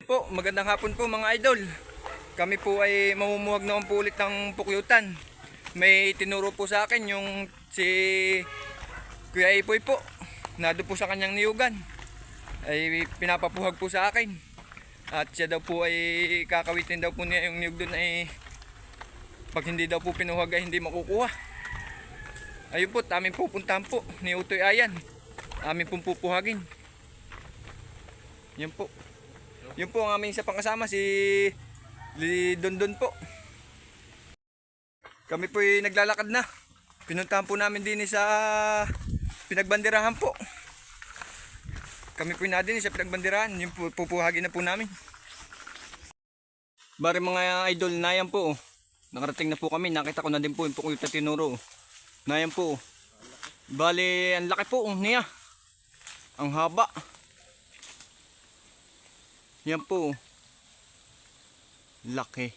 Po, magandang hapon po mga idol. Kami po ay mamumuhag naman po ulit ng pukyutan. May tinuro po sa akin yung si Kuya Ipoy po. Nado po sa kanyang niyugan. Ay pinapapuhag po sa akin. At siya daw po ay kakawitin daw po niya yung niyug doon ay pag hindi daw po pinuhag ay hindi makukuha. Ayun po, aming pupuntahan po ni Utoy Ayan. Aming pong pupuhagin. Yan po. Yun po ang aming isa pang kasama, si Dondon po. Kami po ay naglalakad na. Pinuntahan po namin din sa pinagbandirahan po. Kami po na din sa pinagbandirahan. Yung po, pupuhagin na po namin. Bari mga idol, nayan po. Nakarating na po kami. Nakita ko na din po yung pukyutan tinuro. Nayan po. Bali, ang laki po niya. Ang haba. Yan po. Laki.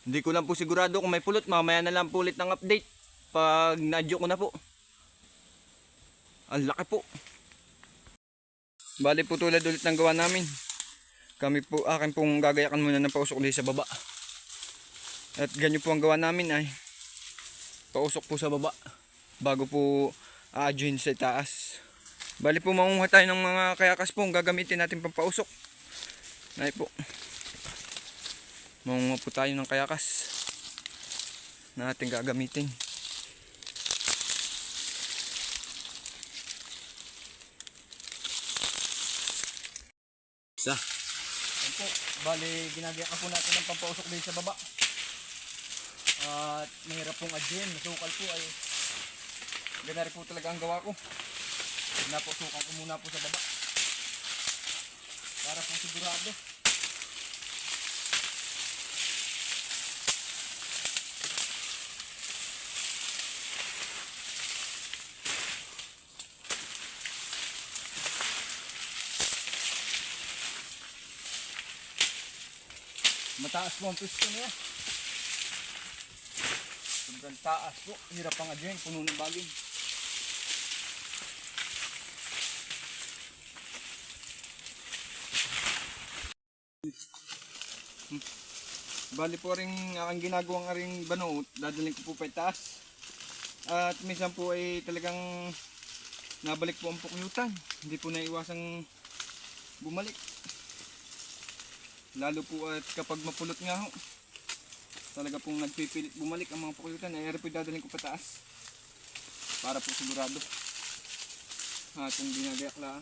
Hindi ko lang po sigurado kung may pulot. Mamaya na lang po ulit ng update. Pag na-adyo ko na po. Ang laki po. Bali po tulad ulit ng gawa namin. Kami po, akin pong gagayakan muna ng pausok dito sa baba. At ganyan po ang gawa namin ay pausok po sa baba. Bago po a-adyoin sa taas. Bali po mangunguha tayo ng mga kayakas po. Gagamitin natin pampausok. Ay po. Mangunguha po tayo ng kayakas na ating gagamitin. Isa. Yan po. Bali ginagayakan po natin ng pampausok din sa baba. At mahirap pong adyoin. Nasukal po ay ganari po talaga ang gawa ko. Napusukan ko muna po sa baba para po sigurado. Mataas po ang pisto niya. Sobrang taas po. Hirap ang adyan. Puno ng baging. Bali po rin ang ginagawang aring banuot, dadalhin ko po pa itaas. At minsan po ay talagang nabalik po ang pukyutan. Hindi po naiwasang bumalik. Lalo po at kapag mapulot nga ho, talaga pong nagpipilit bumalik ang mga pukyutan. Ay po dadalhin ko pa taas para po sigurado. Atong ginagayak lang.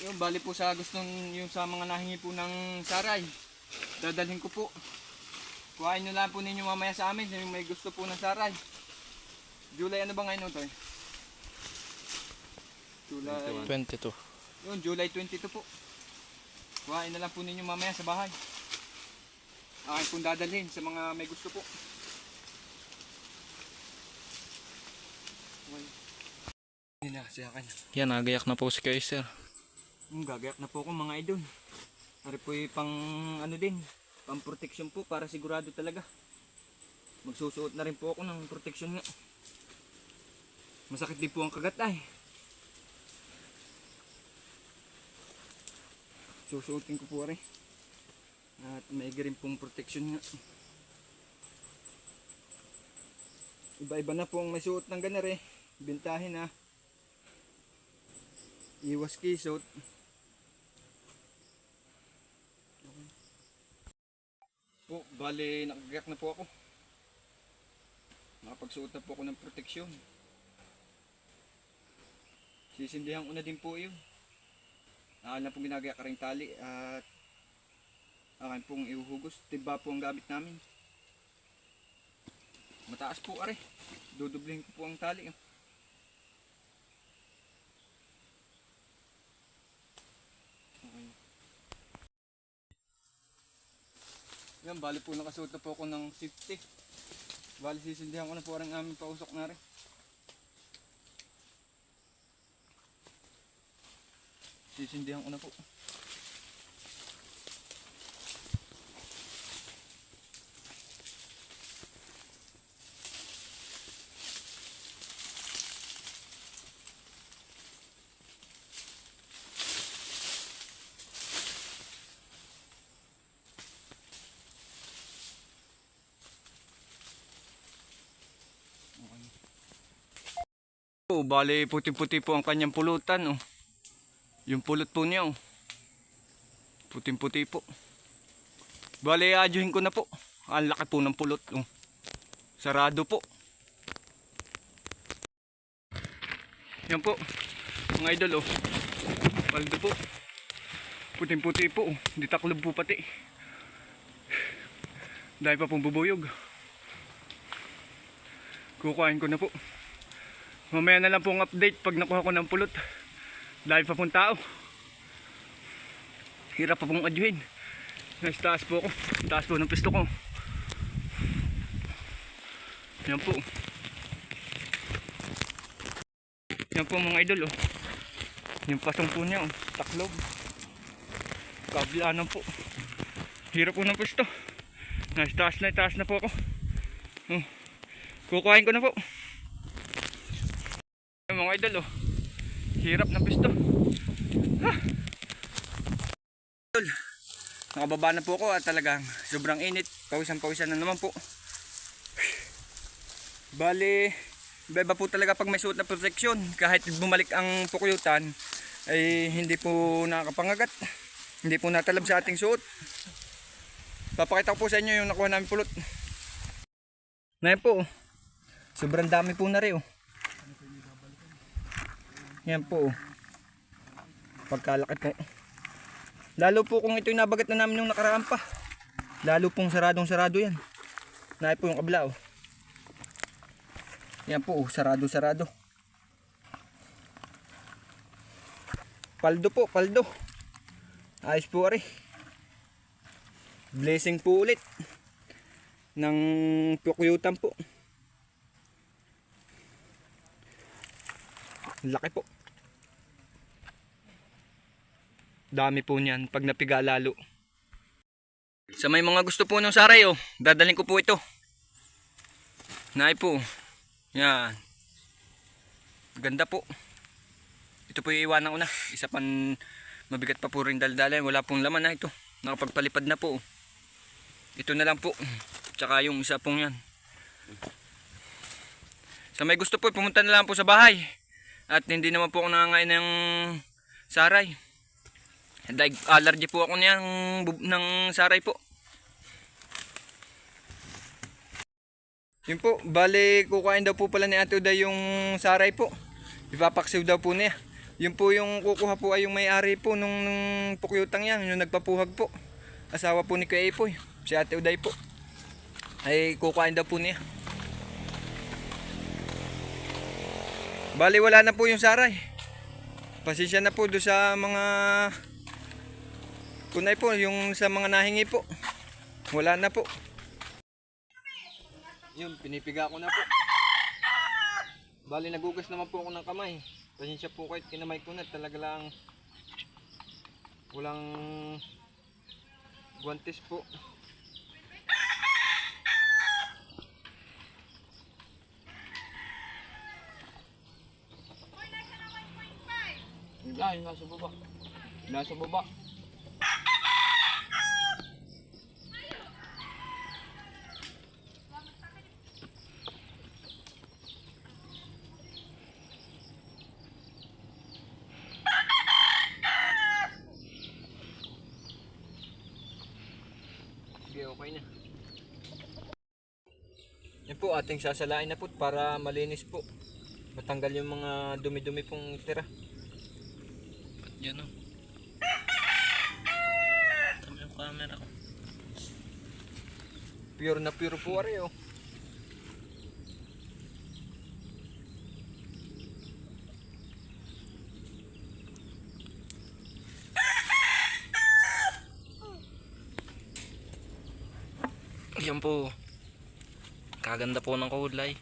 Yung bali po sa gustong yung sa mga nahingi po ng saray, dadalhin ko po. Kuhain nyo lang po ninyo mamaya sa amin yung may gusto po ng saray. July ano ba ngayon ito? July 22. Yun, July 22 po. Kuhain na lang po ninyo mamaya sa bahay. Akin pong dadalhin sa mga may gusto po. Hindi na kasi akin. Yan, nagayak na po si Kaiser. Gagayak na po ako mga idol. Ari po yung pang ano din, pang protection po para sigurado talaga. Magsusuot na rin po ako ng protection nga. Masakit din po ang kagat ay. Susuotin ko po rin. At maigi rin pong protection nga. Iba-iba na po ang may suot ng ganar eh. Bintahin na. Iwas kisot. Po, bali nakagayak na po ako. Nakapagsuot na po ako ng proteksyon. Sisindihan ko na din po yun. Akin na pong ginagayak ka rin tali at akin pong ihuhugos. Tiba po ang gamit namin. Mataas po are. Dudublihin ko po ang tali. Yan, bali po nakasuot na po ako ng safety. Bali sisindihan ko na po rin aming pausok na rin. Sisindihan ko na po. Oh, bali puti-puti po ang kanyang pulutan. Oh. Yung pulot po niya. Oh. Puting-puti po. Bali adyuhin ko na po. Ang laki po ng pulot. Oh. Sarado po. Yan po. Mga idol. Oh. Paldo po. Puting-puti po. Oh. Di taklob po pati. Dahil pa pong bubuyog. Kukuhain ko na po. Mamaya na lang pong update pag nakuha ko ng pulot. Dahil pa pong tao. Hirap pa pong adyuhin. Nasa taas po ako. Taas po ng pisto ko. Yan po. Yan po mga idol. Oh. Yung pasong po niya. Oh. Taklob. Kabilanan po. Hirap po ng pisto. Nasa taas na po ako. Oh. Kukuhain ko na po. Mga idol, oh. Hirap ng pisto. Idol, nakababa na po ako at talagang sobrang init. Pawisan na naman po. Bali, iba po talaga pag may suot na proteksyon. Kahit bumalik ang pukyutan, ay hindi po nakakapangagat. Hindi po natalab sa ating suot. Papakita ko po sa inyo yung nakuha namin pulot. Na yan po, oh. Sobrang dami po na rin, oh. Yan po. Pagkalaki po. Lalo po kung ito'y nabagat na namin nung nakaraan pa. Lalo pong saradong sarado yan. Naay po yung kabla. Oh. Yan po. Sarado. Paldo po. Paldo. Ayos po ari. Blessing po ulit. Ng pukyutan po. Laki po. Dami po niyan pag napiga lalo. Sa may mga gusto po ng saray, oh, dadalhin ko po ito. Naay po. Yan. Ganda po. Ito po iiwanan ko na. Isa pan mabigat pa po rin daldalin. Wala pong laman na ito. Nakapagpalipad na po. Ito na lang po. Tsaka yung isa pong yan. Sa may gusto po, pumunta na lang po sa bahay. At hindi naman po ako nangangain ng saray. Dahil allergy po ako ng saray po. Yun po, bali kukuhain daw po pala ni Ate Uday yung saray po. Ipapaksiw daw po niya. Yun po yung kukuha po ay yung may-ari po nung pukyutang yan. Yung nagpapuhag po. Asawa po ni Kuya Ipoy. Si Ate Uday po. Ay kukuhain daw po niya. Bali wala na po yung saray. Pasensya na po doon sa mga kunay po, yung sa mga nahingi po. Wala na po. Yun, pinipiga ko na po. Bali nagugas naman po ako ng kamay. Pasensya po kahit kinamay ko na, talaga lang walang guantes po. Yung nasa baba. Nasa baba. Sige, okay na. Yan po, ating sasalain na po para malinis po. Matanggal yung mga dumi-dumi pong tira. Yan o. Tama yung camera ko. Pure na pure po ari, oh. Yan po. Kaganda po ng kulay.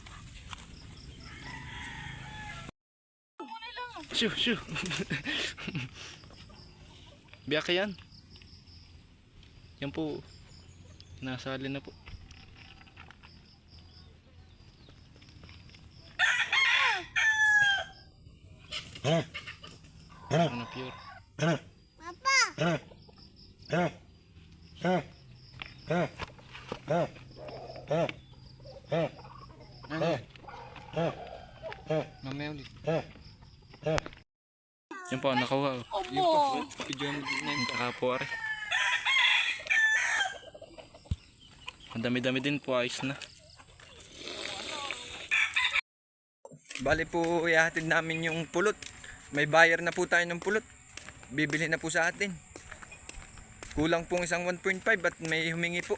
Shoo. Biyak yan. Yan po. Nasali na po. Ano pure? Mamaya ulit. Yan po, nakuha. Yun po. Video na Yung kakapo ari. Ang dami-dami din po, ayos na. Bali po ihahatid namin yung pulot. May buyer na po tayo ng pulot. Bibili na po sa atin. Kulang pong isang 1.5 at may humingi po.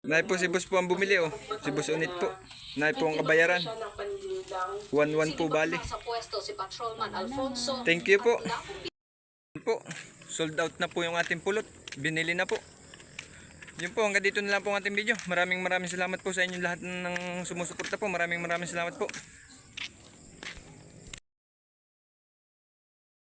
Nay po si boss po ang bumili oh. Si boss unit po. Nay po ang kabayaran. 1-1 po bali. Sa pwesto si Patrolman Alfonso. Thank you po. Po. Sold out na po yung ating pulot. Binili na po. Yun po, hanggang dito na lang po ang ating video. Maraming salamat po sa inyo lahat ng sumusuporta po. Maraming salamat po.